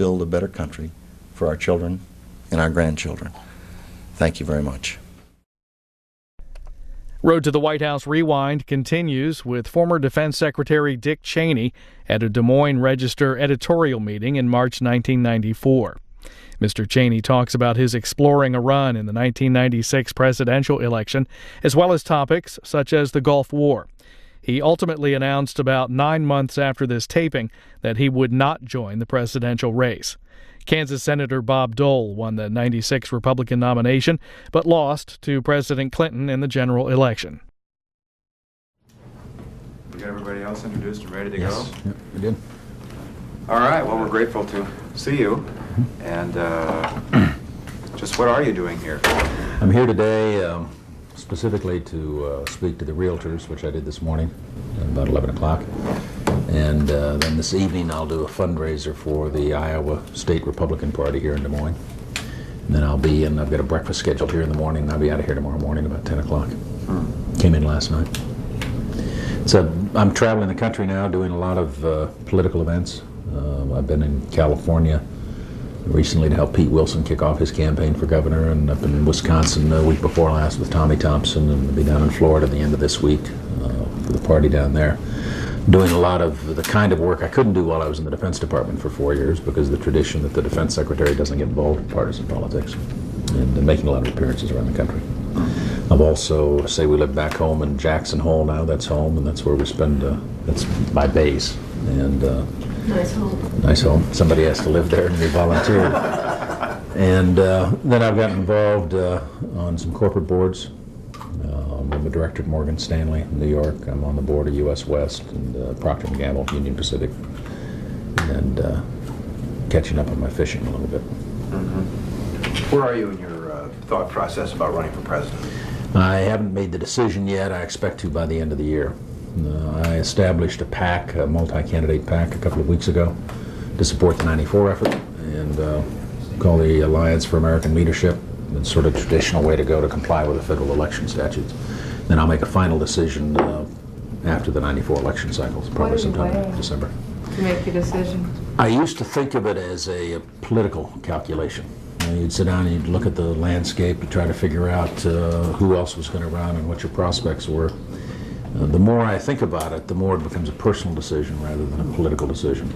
build a better country for our children and our grandchildren. Thank you very much. Road to the White House Rewind continues with former Defense Secretary Dick Cheney at a Des Moines Register editorial meeting in March 1994. Mr. Cheney talks about his exploring a run in the 1996 presidential election, as well as topics such as the Gulf War. He ultimately announced about 9 months after this taping that he would not join the presidential race. Kansas Senator Bob Dole won the 96 Republican nomination, but lost to President Clinton in the general election. We got everybody else introduced and ready to Yes. go? Yep, we did. All right, well, we're grateful to see you. And just what are you doing here? I'm here today specifically to speak to the realtors, which I did this morning at about 11 o'clock. And then this evening I'll do a fundraiser for the Iowa State Republican Party here in Des Moines. And then I've got a breakfast scheduled here in the morning, and I'll be out of here tomorrow morning about 10 o'clock. Came in last night. So I'm traveling the country now doing a lot of political events. I've been in California recently to help Pete Wilson kick off his campaign for governor, and up in Wisconsin the week before last with Tommy Thompson, and I'll be down in Florida at the end of this week for the party down there. Doing a lot of the kind of work I couldn't do while I was in the Defense Department for 4 years because of the tradition that the Defense Secretary doesn't get involved in partisan politics, and making a lot of appearances around the country. I've also, we live back home in Jackson Hole now. That's home, and that's where we spend, that's my base. And nice home. Nice home. Somebody has to live there, and we volunteered. And then I've gotten involved on some corporate boards. I'm a director at Morgan Stanley in New York. I'm on the board of U.S. West and Procter & Gamble, Union Pacific, and catching up on my fishing a little bit. Where are you in your thought process about running for president? I haven't made the decision yet. I expect to by the end of the year. I established a PAC, a multi-candidate PAC, a couple of weeks ago to support the 94 effort, and called the Alliance for American Leadership. It's sort of a traditional way to go to comply with the federal election statutes. Then I'll make a final decision after the 94 election cycle, probably sometime in December. To make a decision? I used to think of it as a political calculation. You'd sit down and you'd look at the landscape to try to figure out who else was going to run and what your prospects were. The more I think about it, the more it becomes a personal decision rather than a political decision.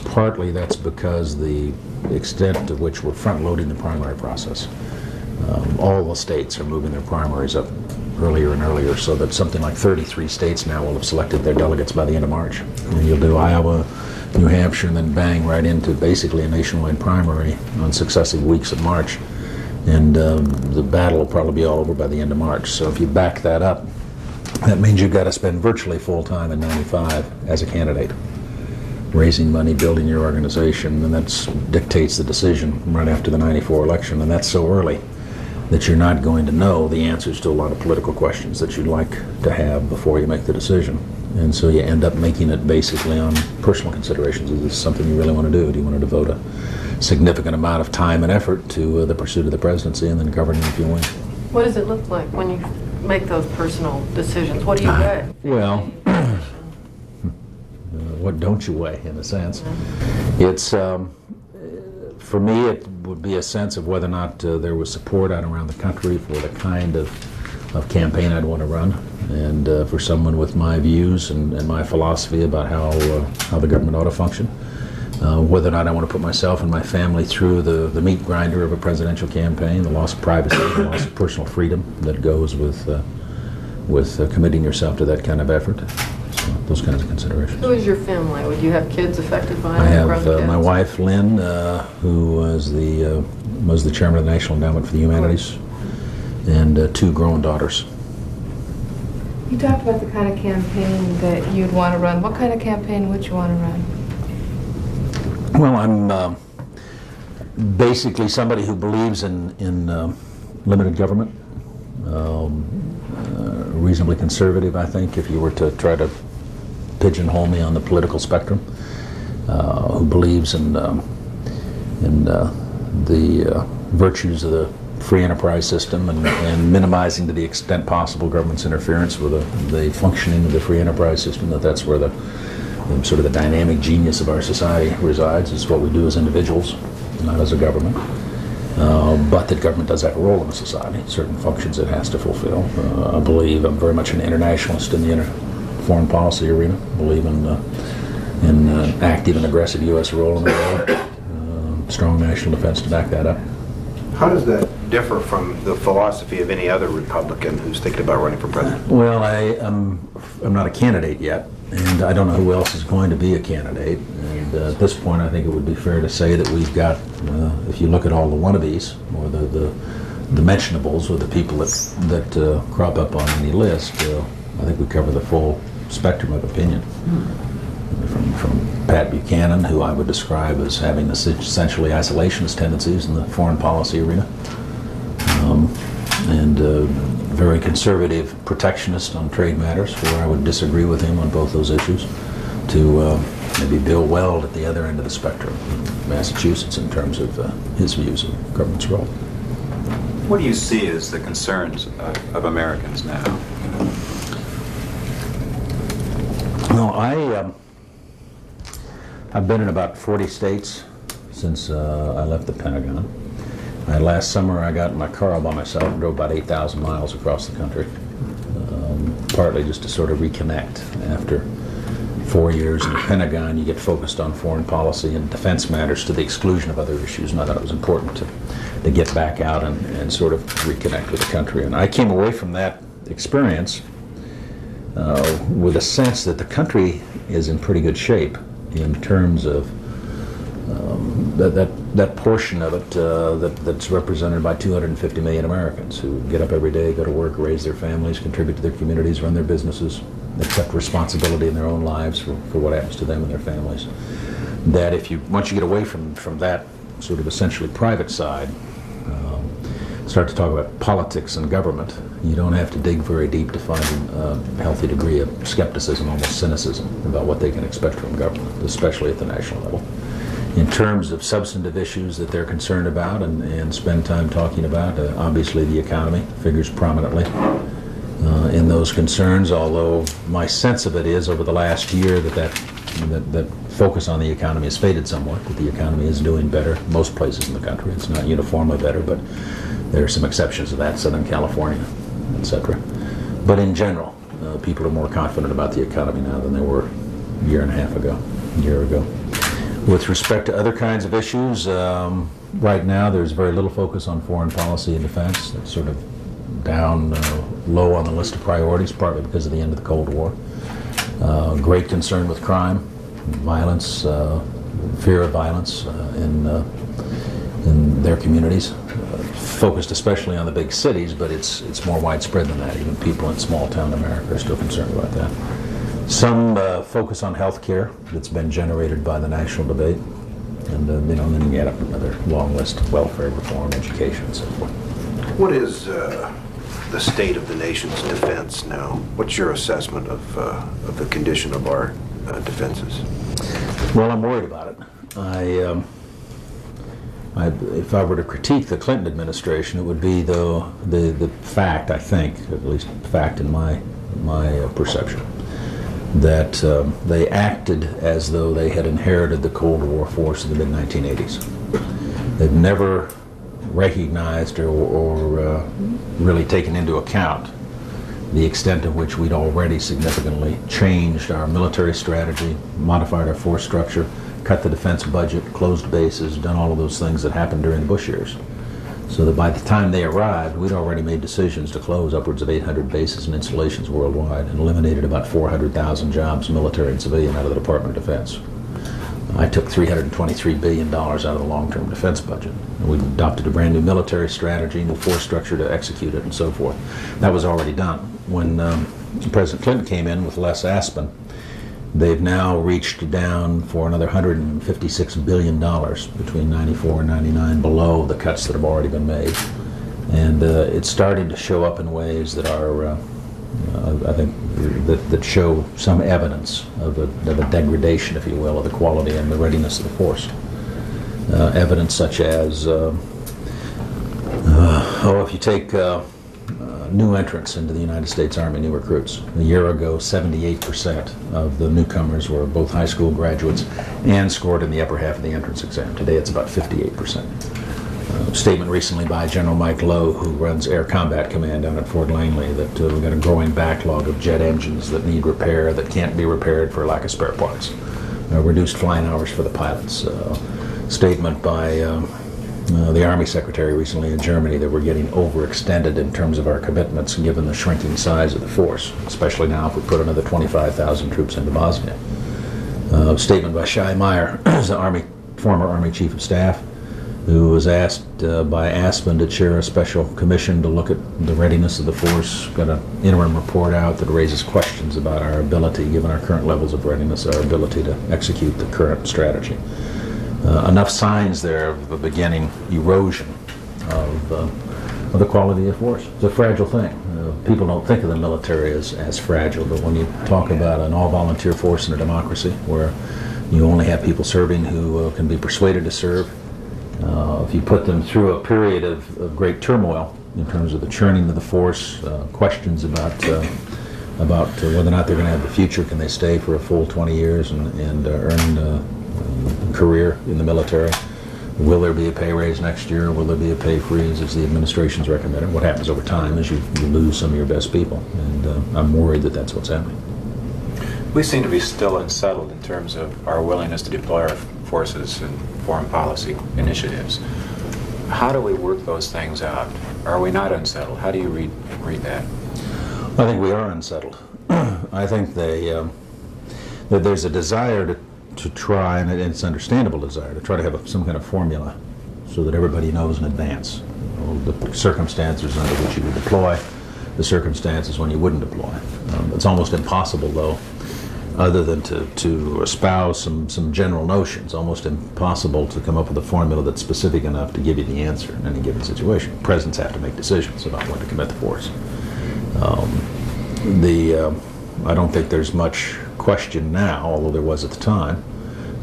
Partly that's because the extent to which we're front-loading the primary process. All the states are moving their primaries up earlier and earlier, so that something like 33 states now will have selected their delegates by the end of March. And you'll do Iowa, New Hampshire, and then bang right into basically a nationwide primary on successive weeks of March. And the battle will probably be all over by the end of March. So if you back that up, that means you've got to spend virtually full time in 95 as a candidate, raising money, building your organization, and that dictates the decision right after the 94 election. And that's so early that you're not going to know the answers to a lot of political questions that you'd like to have before you make the decision. And so you end up making it basically on personal considerations. Is this something you really want to do? Do you want to devote a significant amount of time and effort to the pursuit of the presidency and then governing if you win? What does it look like when you make those personal decisions? What do you weigh? Well, what don't you weigh, in a sense? It's, for me, it would be a sense of whether or not there was support out around the country for the kind of campaign I'd want to run, and for someone with my views and my philosophy about how the government ought to function. Whether or not I want to put myself and my family through the meat grinder of a presidential campaign, the loss of privacy, the loss of personal freedom that goes with committing yourself to that kind of effort. So those kinds of considerations. Who is your family? Would you have kids affected by it? I have my wife, Lynn, who was the chairman of the National Endowment for the Humanities, and 2 grown daughters. You talked about the kind of campaign that you'd want to run. What kind of campaign would you want to run? Well, I'm basically somebody who believes in limited government, reasonably conservative, I think, if you were to try to pigeonhole me on the political spectrum, who believes in the virtues of the free enterprise system and minimizing to the extent possible government's interference with the functioning of the free enterprise system, that's where the sort of the dynamic genius of our society resides. It's what we do as individuals, not as a government. But that government does have a role in the society, certain functions it has to fulfill. I believe I'm very much an internationalist in the foreign policy arena. I believe in active and aggressive U.S. role in the world. Strong national defense to back that up. How does that differ from the philosophy of any other Republican who's thinking about running for president? Well, I'm not a candidate yet, and I don't know who else is going to be a candidate. And at this point, I think it would be fair to say that we've got, if you look at all the wannabes or the mentionables or the people that crop up on any list, I think we cover the full spectrum of opinion. From Pat Buchanan, who I would describe as having essentially isolationist tendencies in the foreign policy arena, and very conservative protectionist on trade matters, where I would disagree with him on both those issues, to maybe Bill Weld at the other end of the spectrum in Massachusetts in terms of his views of government's role. What do you see as the concerns of Americans now? Well, I've been in about 40 states since I left the Pentagon. Last summer I got in my car all by myself and drove about 8,000 miles across the country, partly just to sort of reconnect. After 4 years in the Pentagon, you get focused on foreign policy and defense matters to the exclusion of other issues, and I thought it was important to get back out and sort of reconnect with the country. And I came away from that experience with a sense that the country is in pretty good shape in terms of that portion of it that's represented by 250 million Americans who get up every day, go to work, raise their families, contribute to their communities, run their businesses, accept responsibility in their own lives for what happens to them and their families. That once you get away from that sort of essentially private side, start to talk about politics and government, you don't have to dig very deep to find a healthy degree of skepticism, almost cynicism, about what they can expect from government, especially at the national level. In terms of substantive issues that they're concerned about and spend time talking about, obviously the economy figures prominently in those concerns, although my sense of it is over the last year that focus on the economy has faded somewhat, that the economy is doing better most places in the country. It's not uniformly better, but there are some exceptions to that, Southern California, etc. But in general, people are more confident about the economy now than they were a year ago. With respect to other kinds of issues, right now there's very little focus on foreign policy and defense. That's sort of down low on the list of priorities, partly because of the end of the Cold War. Great concern with crime, violence, fear of violence in their communities. Focused especially on the big cities, but it's more widespread than that. Even people in small town America are still concerned about that. Some focus on health care that's been generated by the national debate, and then you get up another long list of welfare reform, education, and so forth. What is the state of the nation's defense now? What's your assessment of the condition of our defenses? Well, I'm worried about it. If I were to critique the Clinton administration, it would be the fact, I think, at least fact in my perception, that they acted as though they had inherited the Cold War force of the mid-1980s. They've never recognized or really taken into account the extent of which we'd already significantly changed our military strategy, modified our force structure, cut the defense budget, closed bases, done all of those things that happened during the Bush years. So that by the time they arrived, we'd already made decisions to close upwards of 800 bases and installations worldwide and eliminated about 400,000 jobs, military and civilian, out of the Department of Defense. I took $323 billion out of the long-term defense budget. And we adopted a brand new military strategy, new force structure to execute it, and so forth. That was already done. When President Clinton came in with Les Aspin, they've now reached down for another $156 billion between 94 and 99, below the cuts that have already been made. And it's starting to show up in ways that are, I think, that show some evidence of a degradation, if you will, of the quality and the readiness of the force. Evidence such as, if you take new entrants into the United States Army, new recruits. A year ago, 78% of the newcomers were both high school graduates and scored in the upper half of the entrance exam. Today it's about 58%. Statement recently by General Mike Lowe, who runs Air Combat Command down at Fort Langley, that we've got a growing backlog of jet engines that need repair, that can't be repaired for lack of spare parts. Reduced flying hours for the pilots. Statement by the Army Secretary recently in Germany that we're getting overextended in terms of our commitments given the shrinking size of the force, especially now if we put another 25,000 troops into Bosnia. Statement by Shai Meyer, the former Army Chief of Staff, who was asked by Aspen to chair a special commission to look at the readiness of the force. Got an interim report out that raises questions about our ability, given our current levels of readiness, our ability to execute the current strategy. Enough signs there of the beginning erosion of the quality of force. It's a fragile thing. People don't think of the military as fragile, but when you talk about an all-volunteer force in a democracy where you only have people serving who can be persuaded to serve, if you put them through a period of great turmoil in terms of the churning of the force, questions about whether or not they're going to have the future, can they stay for a full 20 years and earn a career in the military? Will there be a pay raise next year? Will there be a pay freeze, as the administration's recommended? What happens over time is you lose some of your best people, and I'm worried that that's what's happening. We seem to be still unsettled in terms of our willingness to deploy our forces in foreign policy initiatives. How do we work those things out? Are we not unsettled? How do you read that? I think we are unsettled. I think that there's a desire to try, and it's an understandable desire, to try to have some kind of formula so that everybody knows in advance the circumstances under which you would deploy, the circumstances when you wouldn't deploy. It's almost impossible, though, other than to espouse some general notions, almost impossible to come up with a formula that's specific enough to give you the answer in any given situation. Presidents have to make decisions about when to commit the force. I don't think there's much question now, although there was at the time,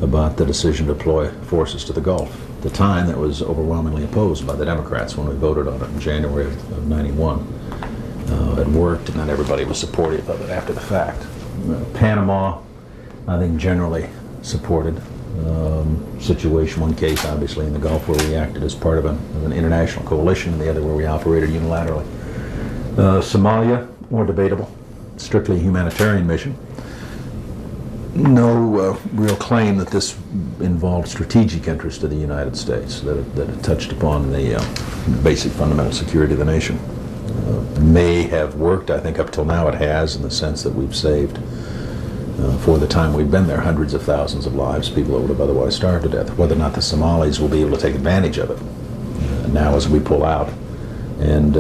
about the decision to deploy forces to the Gulf. At the time, that was overwhelmingly opposed by the Democrats when we voted on it in January of 91. It worked, and not everybody was supportive of it after the fact. Panama, I think, generally supported. Situation, one case obviously in the Gulf where we acted as part of an international coalition, and the other where we operated unilaterally. Somalia, more debatable, strictly a humanitarian mission. No real claim that this involved strategic interest of the United States, that it touched upon the basic fundamental security of the nation. May have worked. I think up till now it has, in the sense that we've saved, for the time we've been there, hundreds of thousands of lives, people that would have otherwise starved to death. Whether or not the Somalis will be able to take advantage of it now as we pull out and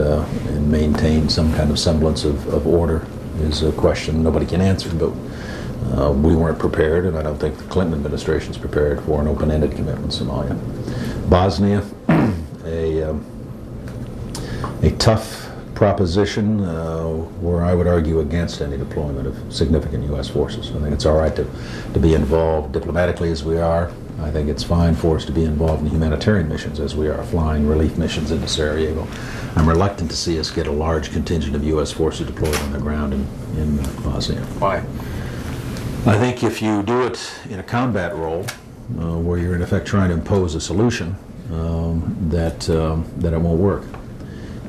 maintain some kind of semblance of order is a question nobody can answer. But we weren't prepared, and I don't think the Clinton administration's prepared for an open-ended commitment in Somalia. Bosnia, a tough proposition where I would argue against any deployment of significant U.S. forces. I think it's all right to be involved diplomatically as we are. I think it's fine for us to be involved in humanitarian missions as we are, flying relief missions into Sarajevo. I'm reluctant to see us get a large contingent of U.S. forces deployed on the ground in Bosnia. Why? I think if you do it in a combat role, where you're in effect trying to impose a solution, that it won't work.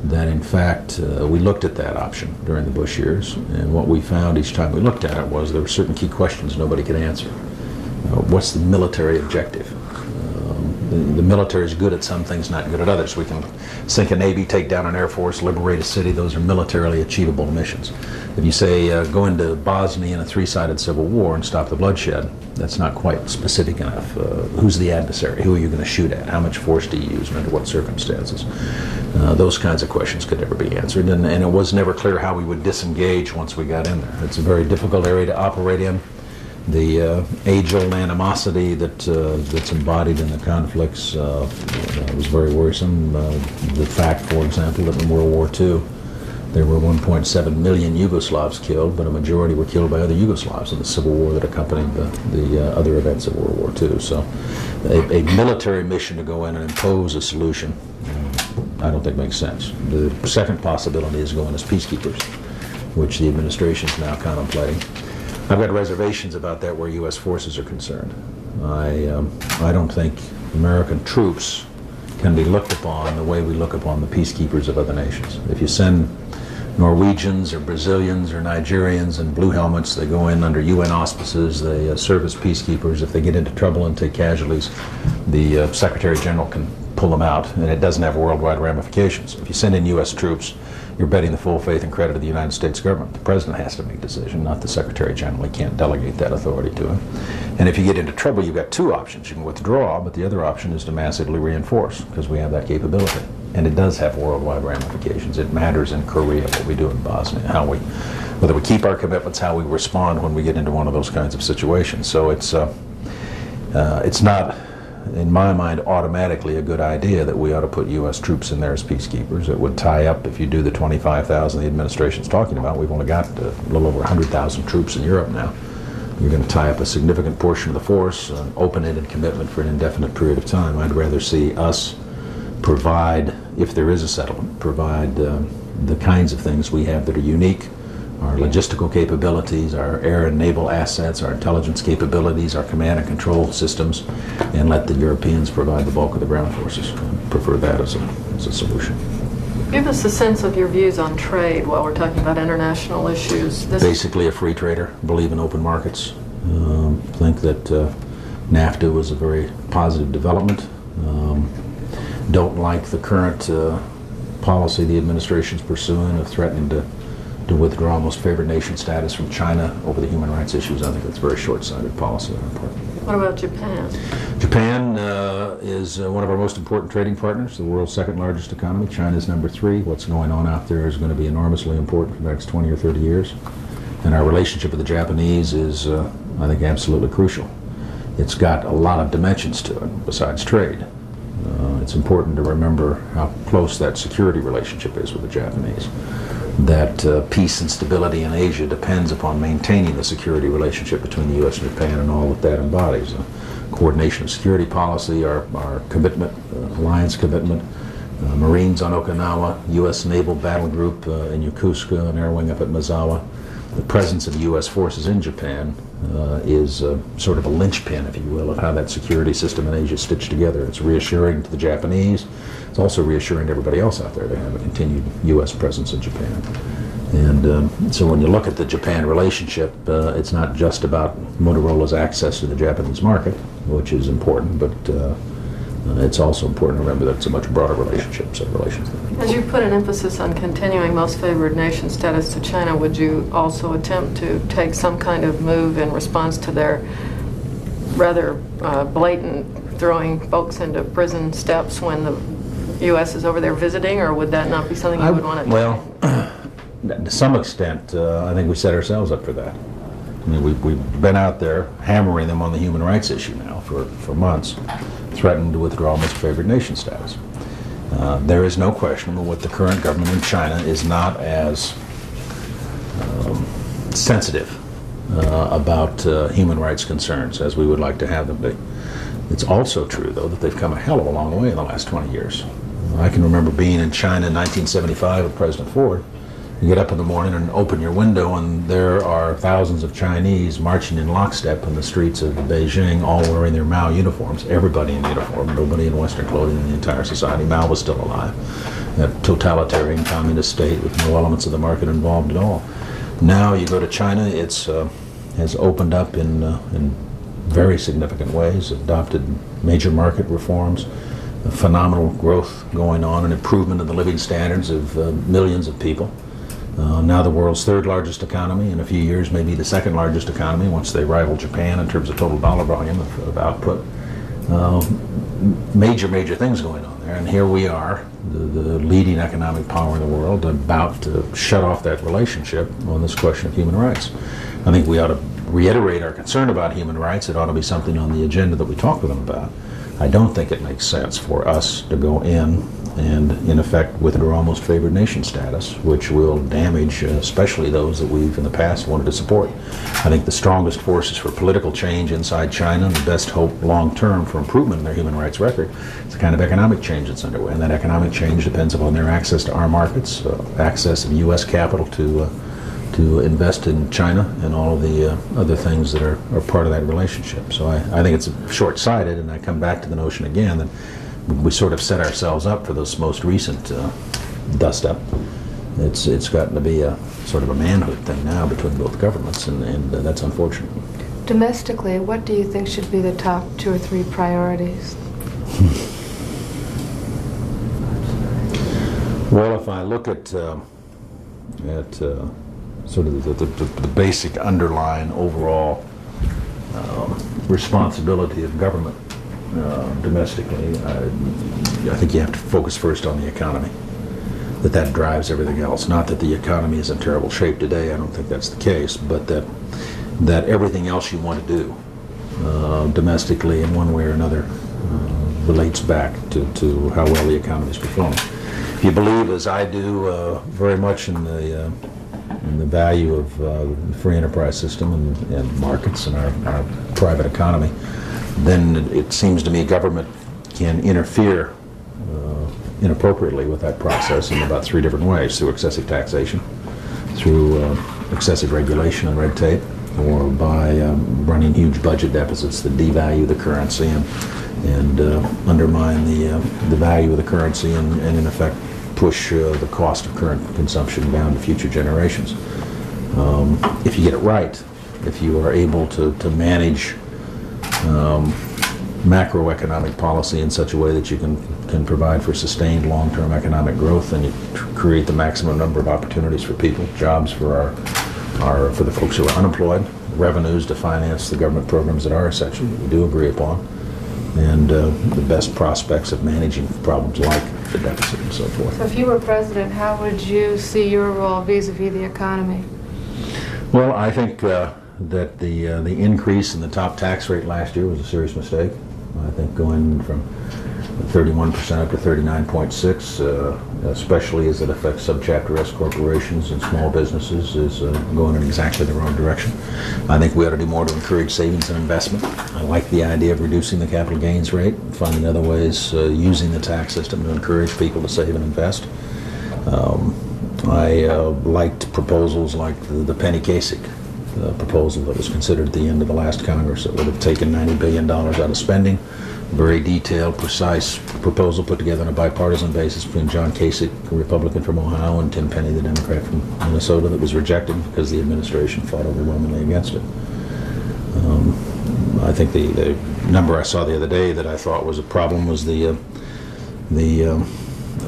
That in fact, we looked at that option during the Bush years, and what we found each time we looked at it was there were certain key questions nobody could answer. What's the military objective? The military is good at some things, not good at others. We can sink a navy, take down an air force, liberate a city. Those are militarily achievable missions. If you say go into Bosnia in a three-sided civil war and stop the bloodshed, that's not quite specific enough. Who's the adversary? Who are you going to shoot at? How much force do you use and under what circumstances? Those kinds of questions could never be answered, and it was never clear how we would disengage once we got in there. It's a very difficult area to operate in. The age-old animosity that's embodied in the conflicts was very worrisome. The fact, for example, that in World War II there were 1.7 million Yugoslavs killed, but a majority were killed by other Yugoslavs in the civil war that accompanied the other events of World War II. So a military mission to go in and impose a solution, I don't think makes sense. The second possibility is going as peacekeepers, which the administration is now contemplating. I've got reservations about that where U.S. forces are concerned. I don't think American troops can be looked upon the way we look upon the peacekeepers of other nations. If you send Norwegians or Brazilians or Nigerians in blue helmets, they go in under UN auspices, they serve as peacekeepers. If they get into trouble and take casualties, the Secretary General can pull them out, and it doesn't have worldwide ramifications. If you send in U.S. troops, you're betting the full faith and credit of the United States government. The President has to make a decision, not the Secretary General. He can't delegate that authority to him. And if you get into trouble, you've got two options. You can withdraw, but the other option is to massively reinforce, because we have that capability. And it does have worldwide ramifications. It matters in Korea, what we do in Bosnia, whether we keep our commitments, how we respond when we get into one of those kinds of situations. So it's not, in my mind, automatically a good idea that we ought to put U.S. troops in there as peacekeepers. It would tie up, if you do the 25,000 the administration's talking about, we've only got a little over 100,000 troops in Europe now. You're going to tie up a significant portion of the force, an open-ended commitment for an indefinite period of time. I'd rather see us provide, if there is a settlement, provide the kinds of things we have that are unique, our logistical capabilities, our air and naval assets, our intelligence capabilities, our command and control systems, and let the Europeans provide the bulk of the ground forces. I prefer that as a solution. Give us a sense of your views on trade while we're talking about international issues. Basically a free trader, believe in open markets. Think that NAFTA was a very positive development. Don't like the current policy the administration's pursuing of threatening to withdraw most favored nation status from China over the human rights issues. I think that's a very short-sighted policy on our part. What about Japan? Japan is one of our most important trading partners, the world's second largest economy. China's number 3. What's going on out there is going to be enormously important for the next 20 or 30 years. And our relationship with the Japanese is, I think, absolutely crucial. It's got a lot of dimensions to it besides trade. It's important to remember how close that security relationship is with the Japanese. That peace and stability in Asia depends upon maintaining the security relationship between the U.S. and Japan and all that embodies. Coordination of security policy, our commitment, alliance commitment, Marines on Okinawa, U.S. Naval Battle Group in Yokosuka, an air wing up at Misawa. The presence of U.S. forces in Japan is sort of a linchpin, if you will, of how that security system in Asia is stitched together. It's reassuring to the Japanese. It's also reassuring to everybody else out there to have a continued U.S. presence in Japan. And so when you look at the Japan relationship, it's not just about Motorola's access to the Japanese market, which is important, but it's also important to remember that it's a much broader relationship, set of relations. As you put an emphasis on continuing most favored nation status to China, would you also attempt to take some kind of move in response to their rather blatant throwing folks into prison steps when the U.S. is over there visiting, or would that not be something you would want to Well, to some extent, I think we set ourselves up for that. I mean, we've been out there hammering them on the human rights issue now for months, threatened to withdraw most favored nation status. There is no question but what the current government in China is not as sensitive about human rights concerns as we would like to have them be. It's also true, though, that they've come a hell of a long way in the last 20 years. I can remember being in China in 1975 with President Ford. You get up in the morning and open your window, and there are thousands of Chinese marching in lockstep in the streets of Beijing, all wearing their Mao uniforms. Everybody in uniform, nobody in Western clothing in the entire society. Mao was still alive. That totalitarian communist state with no elements of the market involved at all. Now you go to China, it's has opened up in very significant ways, adopted major market reforms, phenomenal growth going on, an improvement in the living standards of millions of people. Now the world's third largest economy, in a few years maybe the second largest economy once they rival Japan in terms of total dollar volume of output. Major things going on there, and here we are, the leading economic power in the world, about to shut off that relationship on this question of human rights. I think we ought to reiterate our concern about human rights. It ought to be something on the agenda that we talk with them about. I don't think it makes sense for us to go in and in effect withdraw most favored nation status, which will damage especially those that we've in the past wanted to support. I think the strongest forces for political change inside China and the best hope long term for improvement in their human rights record is the kind of economic change that's underway, and that economic change depends upon their access to our markets, access of U.S. capital to invest in China and all of the other things that are part of that relationship. So I think it's short-sighted, and I come back to the notion again that we sort of set ourselves up for this most recent dust-up. It's gotten to be a sort of a manhood thing now between both governments, and that's unfortunate. Domestically, what do you think should be the top 2 or 3 priorities? Well, if I look at sort of the basic underlying overall responsibility of government domestically, I think you have to focus first on the economy. That drives everything else. Not that the economy is in terrible shape today, I don't think that's the case, but that everything else you want to do domestically in one way or another relates back to how well the economy is performing. If you believe, as I do, very much in the value of the free enterprise system and markets and our private economy, then it seems to me government can interfere inappropriately with that process in about 3 different ways: through excessive taxation, through excessive regulation and red tape, or by running huge budget deficits that devalue the currency and undermine the value of the currency and in effect push the cost of current consumption down to future generations. If you get it right, if you are able to manage macroeconomic policy in such a way that you can provide for sustained long-term economic growth, and you create the maximum number of opportunities for people, jobs for for the folks who are unemployed, revenues to finance the government programs that are essential, that we do agree upon, and the best prospects of managing problems like the deficit and so forth. So if you were president, how would you see your role vis-a-vis the economy? Well, I think that the increase in the top tax rate last year was a serious mistake. I think going from 31% up to 39.6%, especially as it affects subchapter S corporations and small businesses, is going in exactly the wrong direction. I think we ought to do more to encourage savings and investment. I like the idea of reducing the capital gains rate, finding other ways, using the tax system to encourage people to save and invest. I liked proposals like the Penny Kasich proposal that was considered at the end of the last Congress that would have taken $90 billion out of spending. Very detailed, precise proposal put together on a bipartisan basis between John Kasich, a Republican from Ohio, and Tim Penny, the Democrat from Minnesota, that was rejected because the administration fought overwhelmingly against it. I think the number I saw the other day that I thought was a problem was the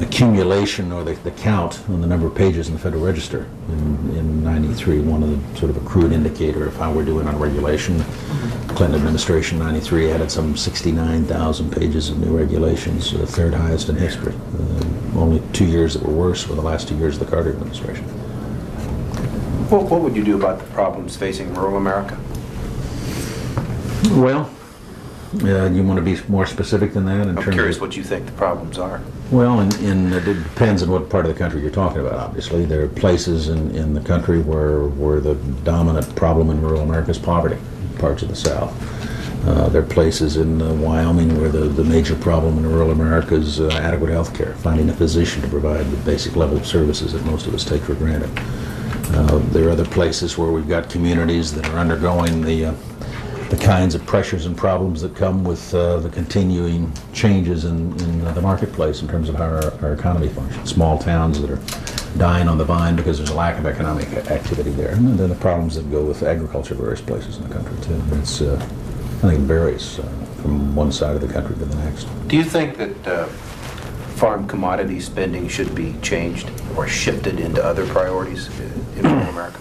accumulation or the count on the number of pages in the Federal Register in 93, one of the sort of a crude indicator of how we're doing on regulation. The Clinton administration, 93, added some 69,000 pages of new regulations, the 3rd highest in history. Only 2 years that were worse were the last 2 years of the Carter administration. What would you do about the problems facing rural America? Well, you want to be more specific than that? I'm curious what you think the problems are. Well, it depends on what part of the country you're talking about, obviously. There are places in the country where the dominant problem in rural America is poverty, parts of the South. There are places in Wyoming where the major problem in rural America is adequate health care, finding a physician to provide the basic level of services that most of us take for granted. There are other places where we've got communities that are undergoing the kinds of pressures and problems that come with the continuing changes in the marketplace in terms of how our economy functions. Small towns that are dying on the vine because there's a lack of economic activity there. And then the problems that go with agriculture in various places in the country, too. It's, I think it varies from one side of the country to the next. Do you think that farm commodity spending should be changed or shifted into other priorities in rural America?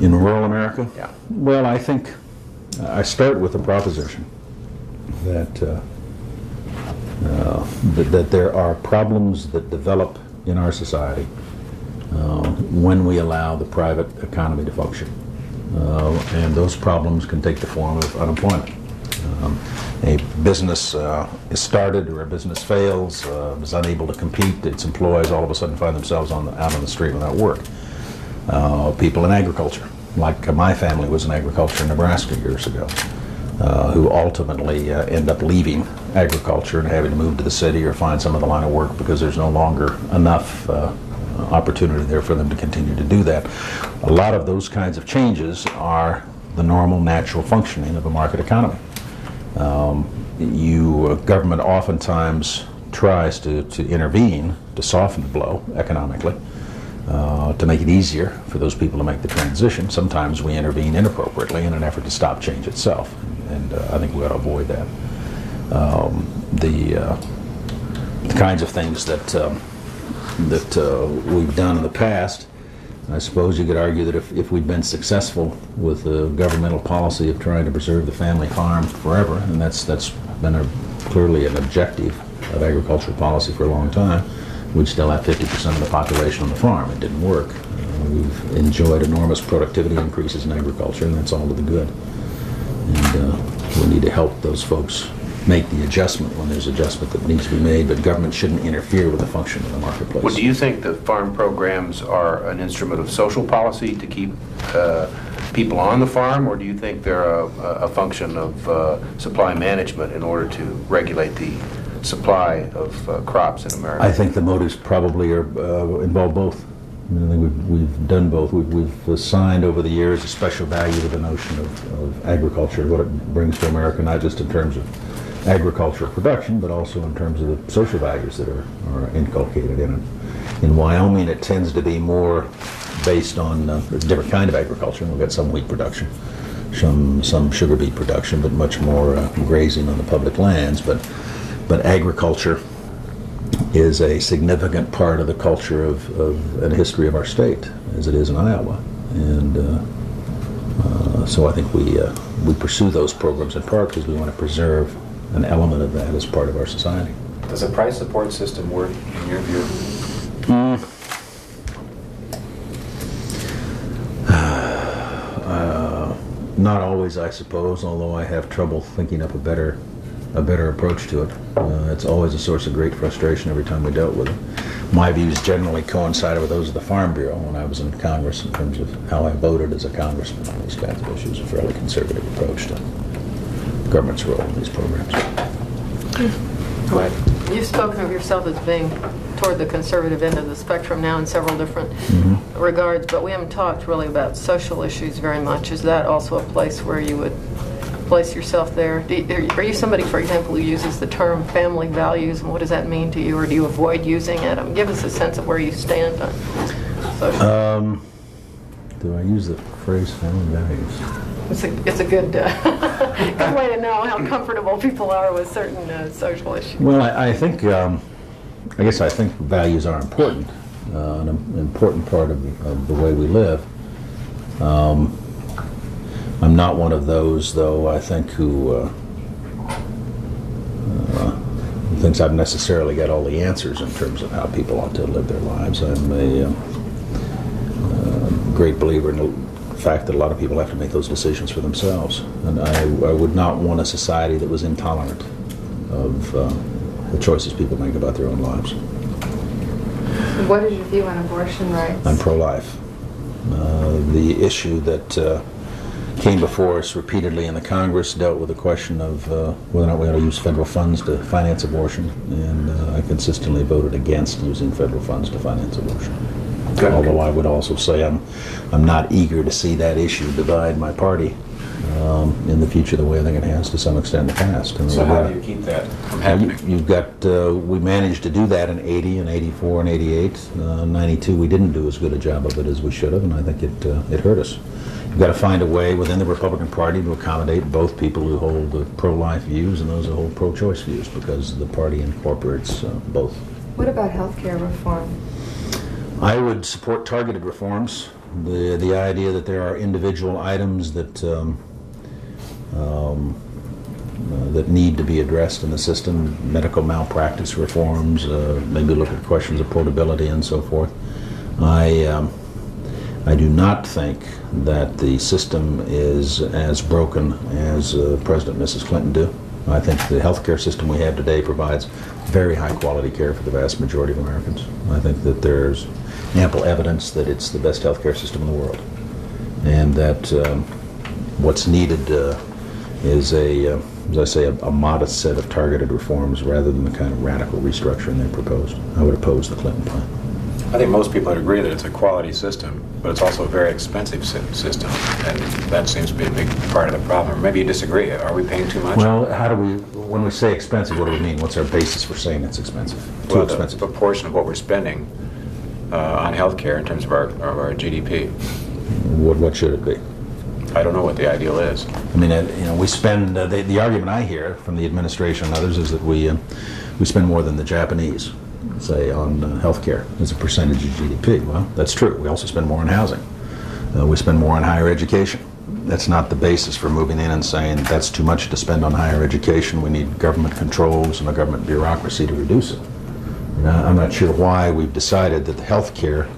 In rural America? Yeah. Well, I think I start with the proposition that that there are problems that develop in our society when we allow the private economy to function, and those problems can take the form of unemployment. a business is started or a business fails, is unable to compete, its employees all of a sudden find themselves out on the street without work. People in agriculture, like my family was in agriculture in Nebraska years ago, who ultimately end up leaving agriculture and having to move to the city or find some other line of work because there's no longer enough opportunity there for them to continue to do that. A lot of those kinds of changes are the normal, natural functioning of a market economy. Government oftentimes tries to intervene to soften the blow economically, to make it easier for those people to make the transition. Sometimes we intervene inappropriately in an effort to stop change itself, and I think we ought to avoid that. The kinds of things that we've done in the past, I suppose you could argue that if we'd been successful with the governmental policy of trying to preserve the family farm forever, and that's been clearly an objective of agricultural policy for a long time, we'd still have 50% of the population on the farm. It didn't work. We've enjoyed enormous productivity increases in agriculture, and that's all to the good. And we need to help those folks make the adjustment when there's adjustment that needs to be made, but government shouldn't interfere with the function of the marketplace. Well, do you think the farm programs are an instrument of social policy to keep people on the farm, or do you think they're a function of supply management in order to regulate the supply of crops in America? I think the motives probably involve both. I mean, I think we've done both. We've assigned over the years a special value to the notion of agriculture, what it brings to America, not just in terms of agricultural production, but also in terms of the social values that are inculcated in it. In Wyoming, it tends to be more based on a different kind of agriculture. We've got some wheat production, some sugar beet production, but much more grazing on the public lands. But agriculture is a significant part of the culture and history of our state, as it is in Iowa. And so I think we pursue those programs in part because we want to preserve an element of that as part of our society. Does a price support system work in your view? Not always, I suppose, although I have trouble thinking up a better approach to it. It's always a source of great frustration every time we dealt with it. My views generally coincided with those of the Farm Bureau when I was in Congress in terms of how I voted as a congressman on these kinds of issues, a fairly conservative approach to the government's role in these programs. Go ahead. You've spoken of yourself as being toward the conservative end of the spectrum now in several different regards, but we haven't talked really about social issues very much. Is that also a place where you would place yourself there? Are you somebody, for example, who uses the term family values, and what does that mean to you, or do you avoid using it? Give us a sense of where you stand on social. Do I use the phrase family values? It's a good good way to know how comfortable people are with certain social issues. Well, I think, I guess I think values are important, an important part of the way we live. I'm not one of those, though, I think, who thinks I've necessarily got all the answers in terms of how people ought to live their lives. I'm a great believer in the fact that a lot of people have to make those decisions for themselves. And I would not want a society that was intolerant of the choices people make about their own lives. What is your view on abortion rights? I'm pro-life. The issue that came before us repeatedly in the Congress dealt with the question of whether or not we ought to use federal funds to finance abortion, and I consistently voted against using federal funds to finance abortion. Good. Although I would also say I'm not eager to see that issue divide my party in the future the way I think it has to some extent in the past. And So how do you keep that from happening? You've got, we managed to do that in 80 and 84 and 88. 92 we didn't do as good a job of it as we should have, and I think it hurt us. You've got to find a way within the Republican Party to accommodate both people who hold the pro-life views and those who hold pro-choice views, because the party incorporates both. What about health care reform? I would support targeted reforms. The idea that there are individual items that that need to be addressed in the system, medical malpractice reforms, maybe look at questions of portability and so forth. I do not think that the system is as broken as President and Mrs. Clinton do. I think the healthcare system we have today provides very high quality care for the vast majority of Americans. I think that there's ample evidence that it's the best healthcare system in the world, and that what's needed is as I say, a modest set of targeted reforms rather than the kind of radical restructuring they proposed. I would oppose the Clinton plan. I think most people would agree that it's a quality system, but it's also a very expensive system, and that seems to be a big part of the problem. Or maybe you disagree. Are we paying too much? Well, when we say expensive, what do we mean? What's our basis for saying it's expensive? Too expensive. The proportion of what we're spending on health care in terms of our GDP. What should it be? I don't know what the ideal is. I mean, we spend, the argument I hear from the administration and others is that we spend more than the Japanese, say, on health care as a percentage of GDP. Well, that's true. We also spend more on housing. We spend more on higher education. That's not the basis for moving in and saying that's too much to spend on higher education. We need government controls and a government bureaucracy to reduce it. I'm not sure why we've decided that the health care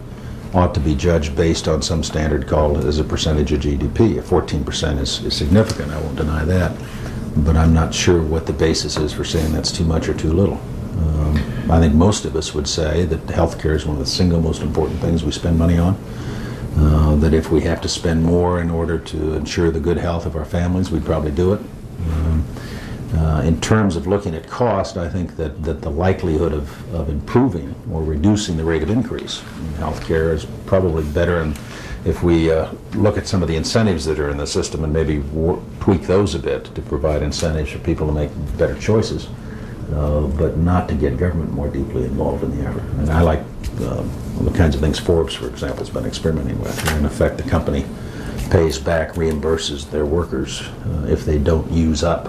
ought to be judged based on some standard called as a percentage of GDP. 14% is significant, I won't deny that, but I'm not sure what the basis is for saying that's too much or too little. I think most of us would say that health care is one of the single most important things we spend money on, that if we have to spend more in order to ensure the good health of our families, we'd probably do it. In terms of looking at cost, I think that the likelihood of improving or reducing the rate of increase in healthcare is probably better. And if we look at some of the incentives that are in the system and maybe tweak those a bit to provide incentives for people to make better choices, but not to get government more deeply involved in the effort. And I like the kinds of things Forbes, for example, has been experimenting with. In effect, the company pays back, reimburses their workers if they don't use up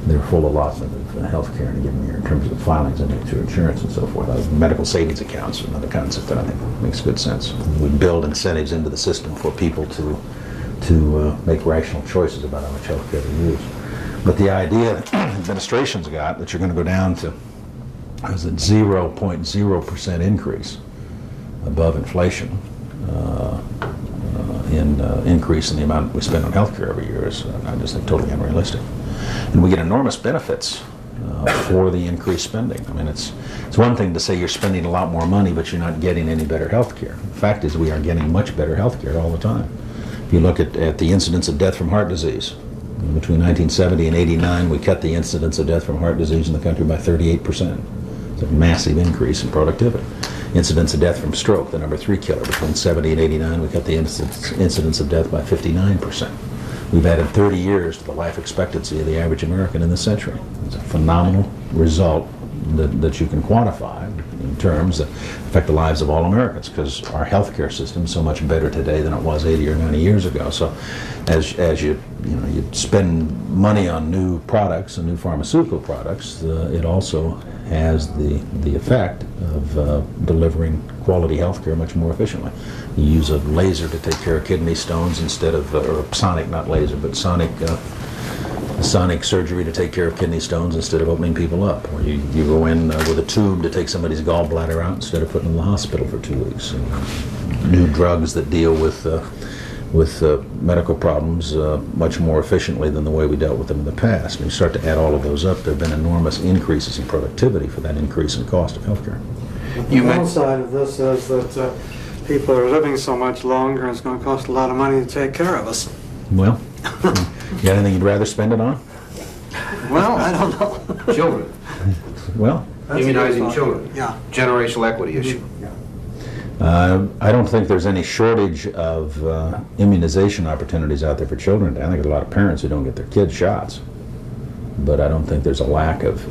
their full allotment of health care in a given year in terms of filings and through insurance and so forth. Medical savings accounts are another concept that I think makes good sense. We build incentives into the system for people to make rational choices about how much health care they use. But the idea that administration's got that you're going to go down to 0.0% increase above inflation in increase in the amount we spend on health care every year is, I just think, totally unrealistic. And we get enormous benefits for the increased spending. I mean, it's one thing to say you're spending a lot more money, but you're not getting any better health care. The fact is we are getting much better health care all the time. If you look at the incidence of death from heart disease, between 1970 and 89, we cut the incidence of death from heart disease in the country by 38%. It's a massive increase in productivity. Incidence of death from stroke, the number 3 killer, between 70 and 89, we cut the incidence of death by 59%. We've added 30 years to the life expectancy of the average American in this century. It's a phenomenal result that you can quantify in terms that affect the lives of all Americans, because our healthcare system is so much better today than it was 80 or 90 years ago. So as you spend money on new products and new pharmaceutical products, it also has the effect of delivering quality health care much more efficiently. You use a laser to take care of kidney stones instead of, or sonic, not laser, but sonic surgery to take care of kidney stones instead of opening people up. Or you go in with a tube to take somebody's gallbladder out instead of putting them in the hospital for 2 weeks. And new drugs that deal with medical problems much more efficiently than the way we dealt with them in the past. When you start to add all of those up, there have been enormous increases in productivity for that increase in cost of healthcare. The downside of this is that people are living so much longer, and it's going to cost a lot of money to take care of us. Well, you got anything you'd rather spend it on? Well, I don't know. Children. Well, Immunizing children. Yeah. Generational equity issue. I don't think there's any shortage of immunization opportunities out there for children. I think there's a lot of parents who don't get their kids shots. But I don't think there's a lack of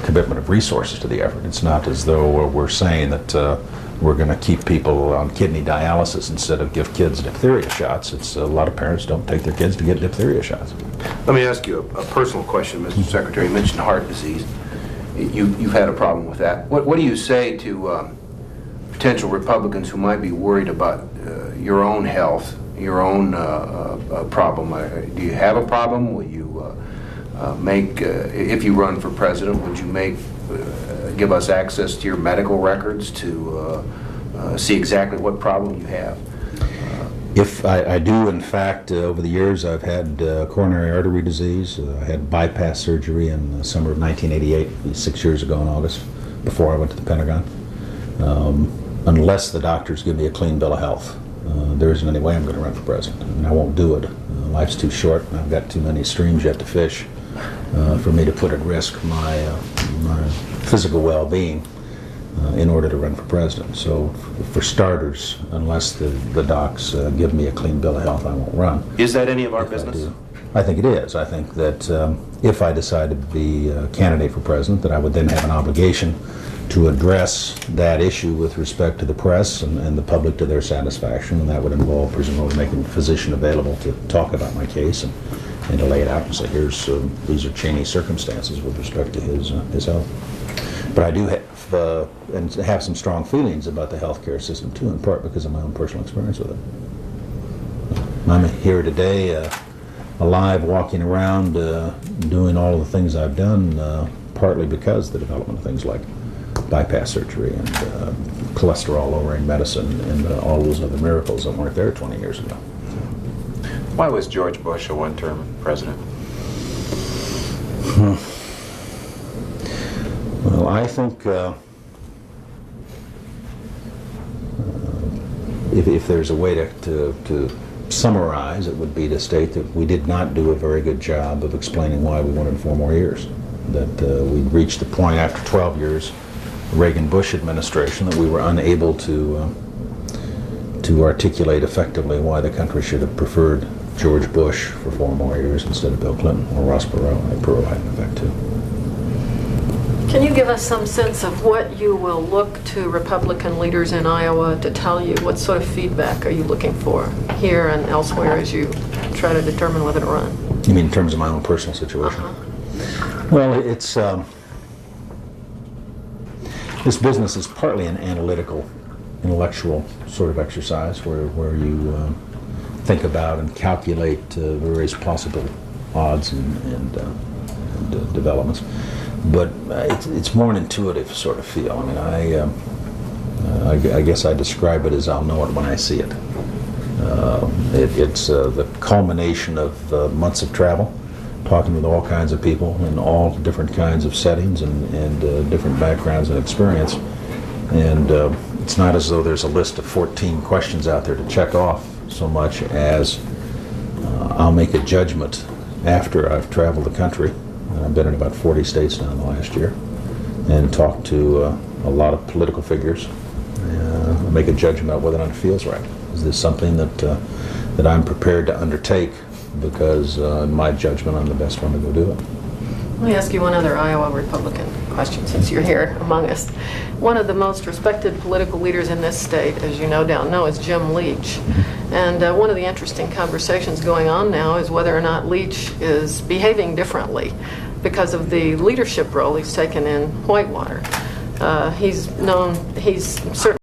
commitment of resources to the effort. It's not as though we're saying that we're going to keep people on kidney dialysis instead of give kids diphtheria shots. It's a lot of parents don't take their kids to get diphtheria shots. Let me ask you a personal question, Mr. Secretary. You mentioned heart disease. You've had a problem with that. What do you say to potential Republicans who might be worried about your own health, your own problem? Do you have a problem? Will you if you run for president, would you give us access to your medical records to see exactly what problem you have? If I do, in fact, over the years, I've had coronary artery disease. I had bypass surgery in the summer of 1988, 6 years ago in August, before I went to the Pentagon. Unless the doctors give me a clean bill of health, there isn't any way I'm going to run for president. I mean, I won't do it. Life's too short, and I've got too many streams yet to fish for me to put at risk my physical well-being in order to run for president. So, for starters, unless the docs give me a clean bill of health, I won't run. Is that any of our business? I think it is. I think that if I decide to be a candidate for president, that I would then have an obligation to address that issue with respect to the press and the public to their satisfaction, and that would involve presumably making a physician available to talk about my case and to lay it out and say, these are Cheney circumstances with respect to his health. But I do have some strong feelings about the healthcare system too, in part because of my own personal experience with it. I'm here today, alive, walking around, doing all of the things I've done, partly because of the development of things like bypass surgery and cholesterol-lowering medicine and all those other miracles that weren't there 20 years ago. Why was George Bush a one-term president? Well, I think if there's a way to summarize, it would be to state that we did not do a very good job of explaining why we wanted 4 more years. That we reached the point after 12 years, the Reagan-Bush administration, that we were unable to articulate effectively why the country should have preferred George Bush for 4 more years instead of Bill Clinton or Ross Perot. Perot had an effect too. Can you give us some sense of what you will look to Republican leaders in Iowa to tell you? What sort of feedback are you looking for here and elsewhere as you try to determine whether to run? You mean in terms of my own personal situation? Well, it's this business is partly an analytical, intellectual sort of exercise where you think about and calculate various possible odds and developments. But it's more an intuitive sort of feel. I mean, I guess I describe it as I'll know it when I see it. It's the culmination of months of travel, talking with all kinds of people in all different kinds of settings and different backgrounds and experience. And it's not as though there's a list of 14 questions out there to check off so much as I'll make a judgment after I've traveled the country. I've been in about 40 states now in the last year and talked to a lot of political figures. Make a judgment about whether or not it feels right. Is this something that I'm prepared to undertake because in my judgment I'm the best one to go do it? Let me ask you one other Iowa Republican question since you're here among us. One of the most respected political leaders in this state, as you no doubt know, is Jim Leach. And one of the interesting conversations going on now is whether or not Leach is behaving differently because of the leadership role he's taken in Whitewater. He's certainly